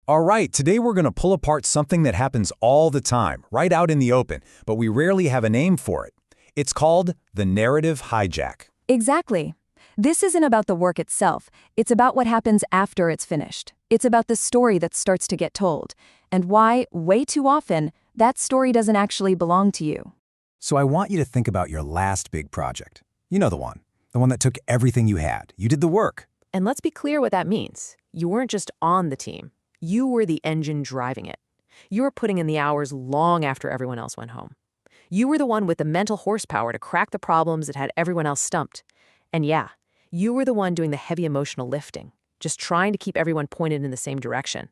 All right, today we're going to pull apart something that happens all the time, right out in the open, but we rarely have a name for it. It's called the narrative hijack. Exactly. This isn't about the work itself. It's about what happens after it's finished. It's about the story that starts to get told, and why, way too often, that story doesn't actually belong to you. So I want you to think about your last big project. You know the one that took everything you had. You did the work. And let's be clear what that means. You weren't just on the team. You were the engine driving it. You were putting in the hours long after everyone else went home. You were the one with the mental horsepower to crack the problems that had everyone else stumped. And yeah, you were the one doing the heavy emotional lifting, just trying to keep everyone pointed in the same direction.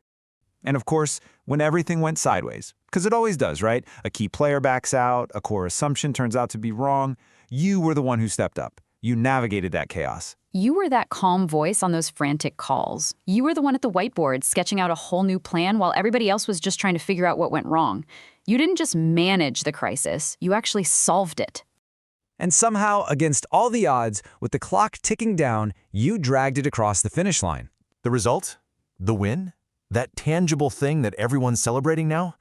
And of course, when everything went sideways, because it always does, right? A key player backs out, a core assumption turns out to be wrong, you were the one who stepped up. You navigated that chaos. You were that calm voice on those frantic calls. You were the one at the whiteboard sketching out a whole new plan while everybody else was just trying to figure out what went wrong. You didn't just manage the crisis, you actually solved it. And somehow, against all the odds, with the clock ticking down, you dragged it across the finish line. The result? The win? That tangible thing that everyone's celebrating now?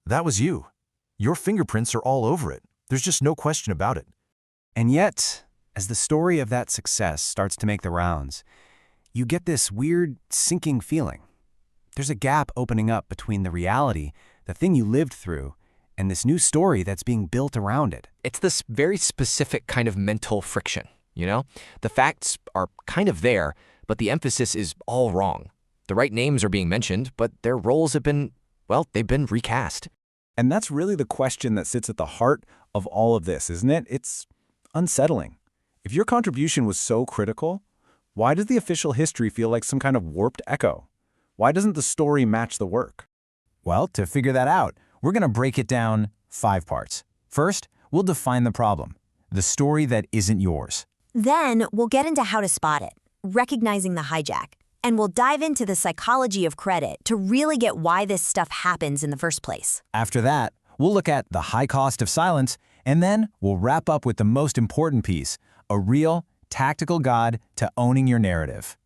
That was you. Your fingerprints are all over it. There's just no question about it. And yet, as the story of that success starts to make the rounds, you get this weird, sinking feeling. There's a gap opening up between the reality, the thing you lived through, and this new story that's being built around it. It's this very specific kind of mental friction, you know? The facts are kind of there, but the emphasis is all wrong. The right names are being mentioned, but their roles have been, well, they've been recast. And that's really the question that sits at the heart of all of this, isn't it? It's unsettling. If your contribution was so critical, why does the official history feel like some kind of warped echo? Why doesn't the story match the work? Well, to figure that out, we're going to break it down 5 parts. First, we'll define the problem, the story that isn't yours. Then we'll get into how to spot it, recognizing the hijack, and we'll dive into the psychology of credit to really get why this stuff happens in the first place. After that, we'll look at the high cost of silence, and then we'll wrap up with the most important piece, a real, tactical guide to owning your narrative.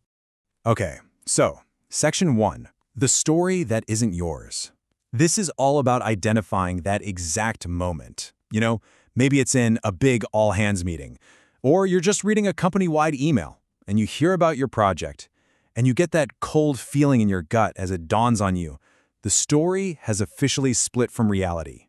Okay, so, Section 1, the story that isn't yours. This is all about identifying that exact moment. You know, maybe it's in a big all-hands meeting, or you're just reading a company-wide email, and you hear about your project, and you get that cold feeling in your gut as it dawns on you. The story has officially split from reality.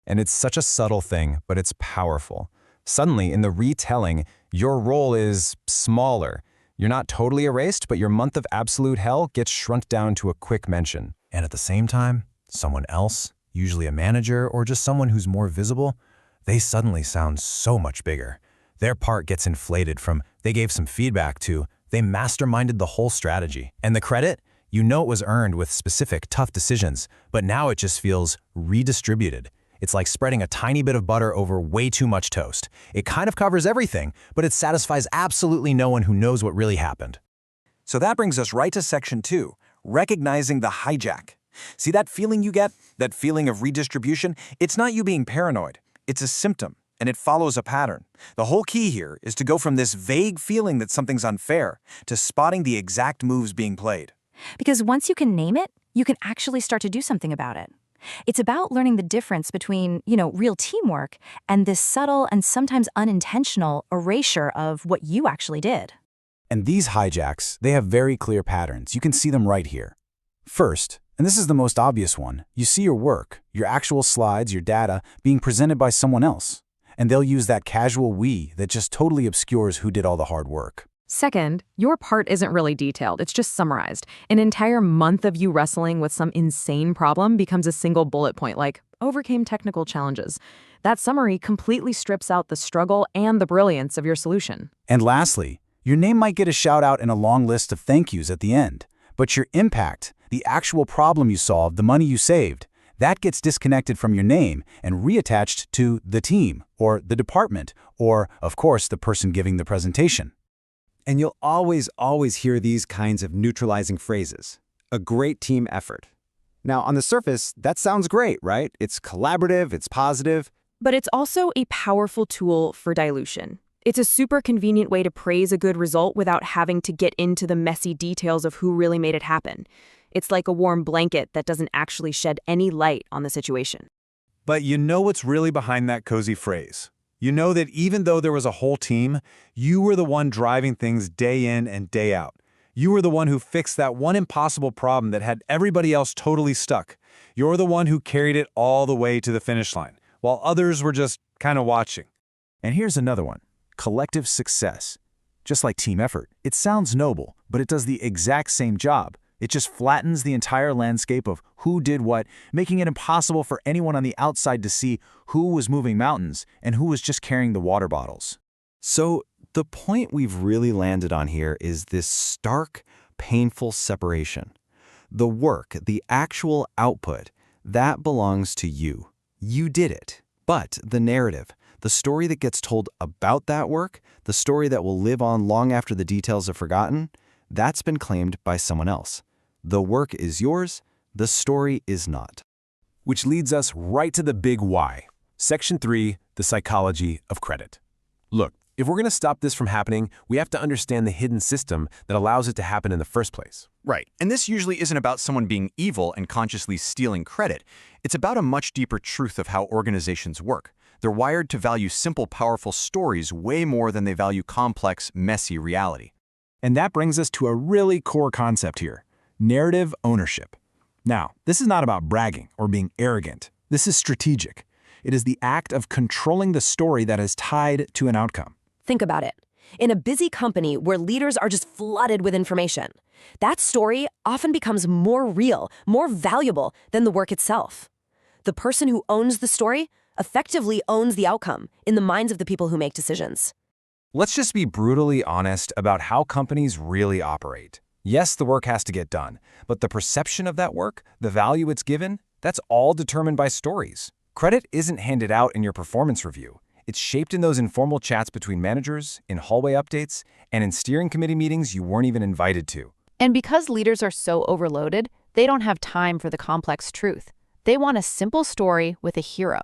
And it's such a subtle thing, but it's powerful. Suddenly, in the retelling, your role is smaller. You're not totally erased, but your month of absolute hell gets shrunk down to a quick mention. And at the same time, someone else, usually a manager or just someone who's more visible, they suddenly sound so much bigger. Their part gets inflated from they gave some feedback to they masterminded the whole strategy. And the credit? You know it was earned with specific, tough decisions, but now it just feels redistributed. It's like spreading a tiny bit of butter over way too much toast. It kind of covers everything, but it satisfies absolutely no one who knows what really happened. So that brings us right to Section 2, recognizing the hijack. See that feeling you get? That feeling of redistribution? It's not you being paranoid. It's a symptom, and it follows a pattern. The whole key here is to go from this vague feeling that something's unfair to spotting the exact moves being played. Because once you can name it, you can actually start to do something about it. It's about learning the difference between, real teamwork and this subtle and sometimes unintentional erasure of what you actually did. And these hijacks, they have very clear patterns. You can see them right here. First, and this is the most obvious one, you see your work, your actual slides, your data, being presented by someone else. And they'll use that casual we that just totally obscures who did all the hard work. Second, your part isn't really detailed, it's just summarized. An entire month of you wrestling with some insane problem becomes a single bullet point like, overcame technical challenges. That summary completely strips out the struggle and the brilliance of your solution. And lastly, your name might get a shout out in a long list of thank yous at the end, but your impact, the actual problem you solved, the money you saved, that gets disconnected from your name and reattached to the team, or the department, or, of course, the person giving the presentation. And you'll always hear these kinds of neutralizing phrases. A great team effort. Now, on the surface, that sounds great, right? It's collaborative, it's positive. But it's also a powerful tool for dilution. It's a super convenient way to praise a good result without having to get into the messy details of who really made it happen. It's like a warm blanket that doesn't actually shed any light on the situation. But you know what's really behind that cozy phrase? You know that even though there was a whole team, you were the one driving things day in and day out. You were the one who fixed that one impossible problem that had everybody else totally stuck. You're the one who carried it all the way to the finish line, while others were just kind of watching. And here's another one: collective success. Just like team effort, it sounds noble, but it does the exact same job. It just flattens the entire landscape of who did what, making it impossible for anyone on the outside to see who was moving mountains and who was just carrying the water bottles. So the point we've really landed on here is this stark, painful separation. The work, the actual output, that belongs to you. You did it. But the narrative, the story that gets told about that work, the story that will live on long after the details are forgotten, that's been claimed by someone else. The work is yours, the story is not. Which leads us right to the big why. Section 3, the psychology of credit. Look, if we're going to stop this from happening, we have to understand the hidden system that allows it to happen in the first place. Right, and this usually isn't about someone being evil and consciously stealing credit. It's about a much deeper truth of how organizations work. They're wired to value simple, powerful stories way more than they value complex, messy reality. And that brings us to a really core concept here: narrative ownership. Now, this is not about bragging or being arrogant. This is strategic. It is the act of controlling the story that is tied to an outcome. Think about it. In a busy company where leaders are just flooded with information, that story often becomes more real, more valuable than the work itself. The person who owns the story effectively owns the outcome in the minds of the people who make decisions. Let's just be brutally honest about how companies really operate. Yes, the work has to get done, but the perception of that work, the value it's given, that's all determined by stories. Credit isn't handed out in your performance review. It's shaped in those informal chats between managers, in hallway updates, and in steering committee meetings you weren't even invited to. And because leaders are so overloaded, they don't have time for the complex truth. They want a simple story with a hero.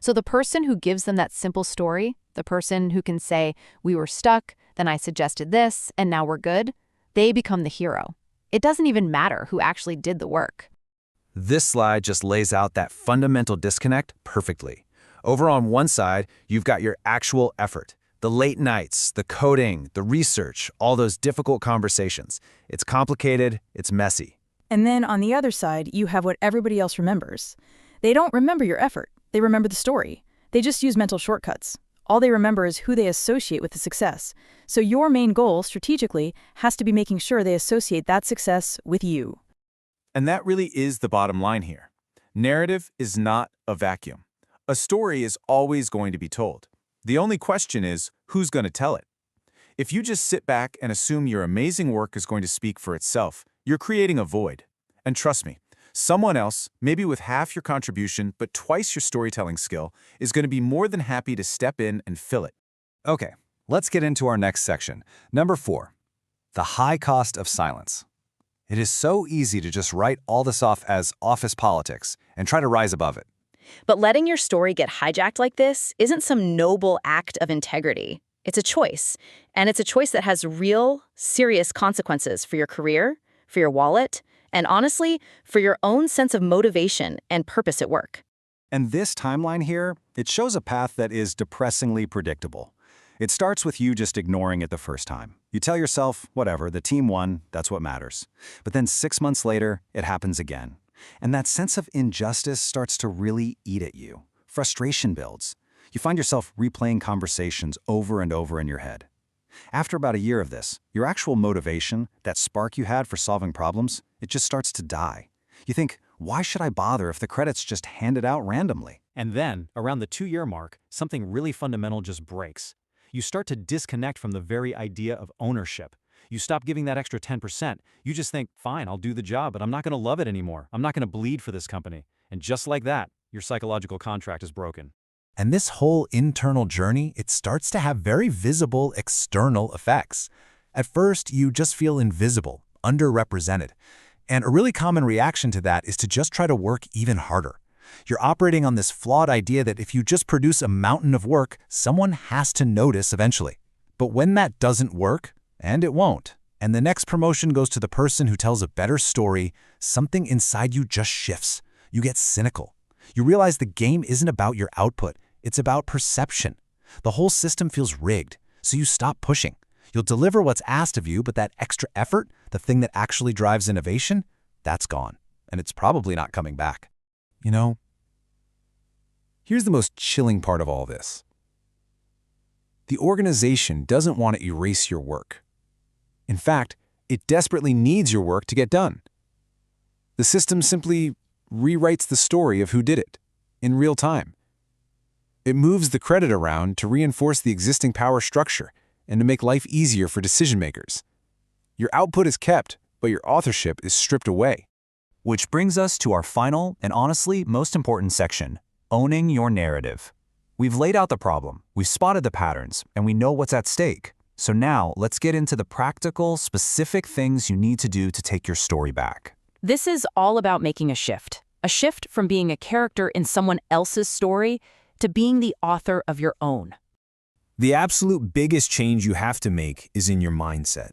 So the person who gives them that simple story, the person who can say, "We were stuck, then I suggested this, and now we're good," they become the hero. It doesn't even matter who actually did the work. This slide just lays out that fundamental disconnect perfectly. Over on one side, you've got your actual effort. The late nights, the coding, the research, all those difficult conversations. It's complicated, it's messy. And then on the other side, you have what everybody else remembers. They don't remember your effort. They remember the story. They just use mental shortcuts. All they remember is who they associate with the success. So your main goal, strategically, has to be making sure they associate that success with you. And that really is the bottom line here. Narrative is not a vacuum. A story is always going to be told. The only question is, who's going to tell it? If you just sit back and assume your amazing work is going to speak for itself, you're creating a void. And trust me, someone else, maybe with half your contribution but twice your storytelling skill, is going to be more than happy to step in and fill it. Okay, let's get into our next section. Number 4, the high cost of silence. It is so easy to just write all this off as office politics and try to rise above it. But letting your story get hijacked like this isn't some noble act of integrity. It's a choice. And it's a choice that has real, serious consequences for your career, for your wallet, and honestly, for your own sense of motivation and purpose at work. And this timeline here, it shows a path that is depressingly predictable. It starts with you just ignoring it the first time. You tell yourself, whatever, the team won, that's what matters. But then 6 months later, it happens again. And that sense of injustice starts to really eat at you. Frustration builds. You find yourself replaying conversations over and over in your head. After about a year of this, your actual motivation, that spark you had for solving problems, it just starts to die. You think, why should I bother if the credit's just handed out randomly? And then, around the 2-year mark, something really fundamental just breaks. You start to disconnect from the very idea of ownership. You stop giving that extra 10%. You just think, fine, I'll do the job, but I'm not going to love it anymore. I'm not going to bleed for this company. And just like that, your psychological contract is broken. And this whole internal journey, it starts to have very visible external effects. At first, you just feel invisible, underrepresented. And a really common reaction to that is to just try to work even harder. You're operating on this flawed idea that if you just produce a mountain of work, someone has to notice eventually. But when that doesn't work, and it won't, and the next promotion goes to the person who tells a better story, something inside you just shifts. You get cynical. You realize the game isn't about your output, it's about perception. The whole system feels rigged, so you stop pushing. You'll deliver what's asked of you, but that extra effort, the thing that actually drives innovation, that's gone, and it's probably not coming back. You know, here's the most chilling part of all this. The organization doesn't want to erase your work. In fact, it desperately needs your work to get done. The system simply rewrites the story of who did it in real time. It moves the credit around to reinforce the existing power structure and to make life easier for decision makers. Your output is kept, but your authorship is stripped away. Which brings us to our final and honestly most important section, owning your narrative. We've laid out the problem, we've spotted the patterns, and we know what's at stake. So now let's get into the practical, specific things you need to do to take your story back. This is all about making a shift from being a character in someone else's story to being the author of your own. The absolute biggest change you have to make is in your mindset.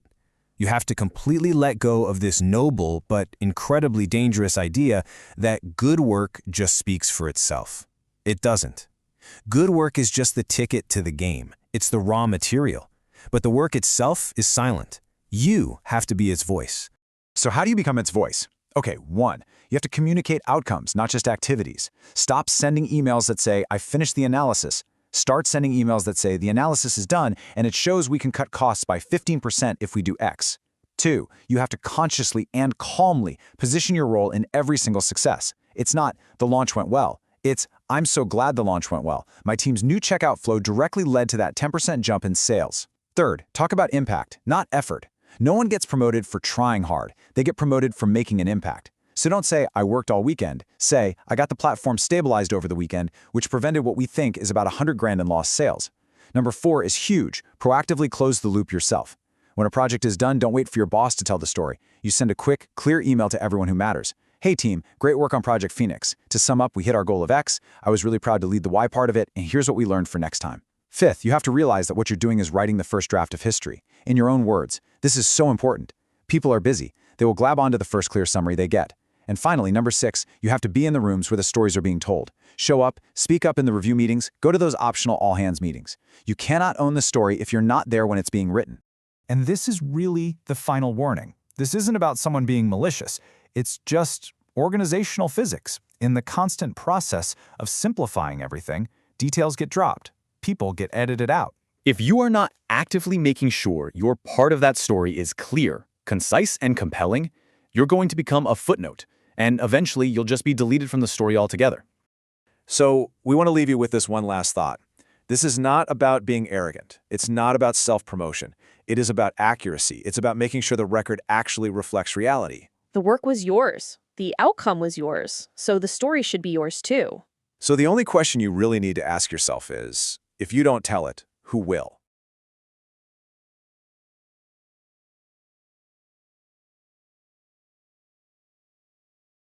You have to completely let go of this noble but incredibly dangerous idea that good work just speaks for itself. It doesn't. Good work is just the ticket to the game. It's the raw material. But the work itself is silent. You have to be its voice. So how do you become its voice? Okay, 1, you have to communicate outcomes, not just activities. Stop sending emails that say, I finished the analysis. Start sending emails that say, the analysis is done, and it shows we can cut costs by 15% if we do X. 2, you have to consciously and calmly position your role in every single success. It's not, the launch went well. It's, I'm so glad the launch went well. My team's new checkout flow directly led to that 10% jump in sales. 3rd, talk about impact, not effort. No one gets promoted for trying hard. They get promoted for making an impact. So don't say, I worked all weekend. Say, I got the platform stabilized over the weekend, which prevented what we think is about $100,000 in lost sales. Number 4 is huge. Proactively close the loop yourself. When a project is done, don't wait for your boss to tell the story. You send a quick, clear email to everyone who matters. Hey team, great work on Project Phoenix. To sum up, we hit our goal of X. I was really proud to lead the Y part of it, and here's what we learned for next time. 5th, you have to realize that what you're doing is writing the first draft of history. In your own words, this is so important. People are busy. They will grab onto the first clear summary they get. And finally, number 6, you have to be in the rooms where the stories are being told. Show up, speak up in the review meetings, go to those optional all-hands meetings. You cannot own the story if you're not there when it's being written. And this is really the final warning. This isn't about someone being malicious. It's just organizational physics. In the constant process of simplifying everything, details get dropped. People get edited out. If you are not actively making sure your part of that story is clear, concise, and compelling, you're going to become a footnote, and eventually you'll just be deleted from the story altogether. So we want to leave you with this one last thought. This is not about being arrogant. It's not about self-promotion. It is about accuracy. It's about making sure the record actually reflects reality. The work was yours. The outcome was yours. So the story should be yours too. So the only question you really need to ask yourself is, if you don't tell it, who will?